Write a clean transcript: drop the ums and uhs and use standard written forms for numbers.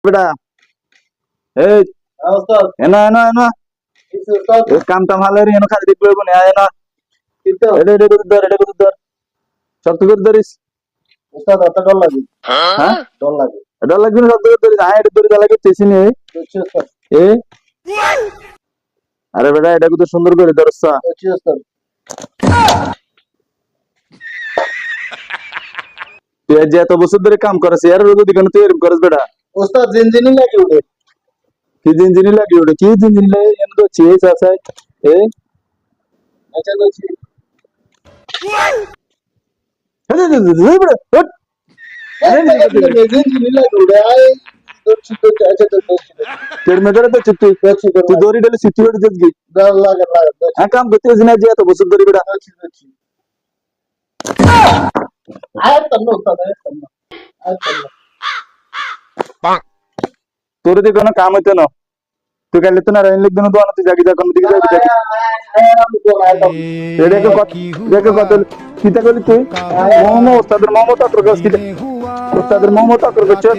बेटा ए एना एना एना एक काम टाम हाले रे एनो खाली दिखलो कोने आय ना एडे एडे कुदर शब्द कर दरिस उस्ताद आता डर লাগে हां डर লাগে डर লাগবে না শব্দ कर दरिस आय एडे दरिस লাগে তেছি নে বুঝছি উস্তাদ ए अरे बेटा এটা কত সুন্দর করে দরসা বুঝছি উস্তাদ তুই যে এত বছর ধরে কাম করছিস यार রোজ দিকে তুই এরকম করস বেটা উস্তাদ জিনজিনি লাগে উঠে কি জিনজিনি লাগে ওটা কি জিনজিনি লাগে এনে তো চেস আছে এ আচ্ছা বলছি আরে বেটা হট জিনজিনি লাগে উঠে আয় দচ্ছি তো আচ্ছা তো দচ্ছি तेरे में तो चित्ती দচ্ছি तू दोरी डाले सिटी वाली जज गई डर লাগে हां काम करते जिना जे तो बसुद दोरी बेटा দচ্ছি আয় তন্ন উস্তাদ আয় তন্ন তোর দিয়ে কোনো কাম হইতো না তুই কালে তো না রাইন লিখ দেন দোয়ানা তুই জাগি যা কোন দিকে যাবি জাগি দেখো কত কিতা কইলি তুই মোমো ওস্তাদের মোমো তো তোর কাছে কিতা ওস্তাদের মোমো তো তোর কাছে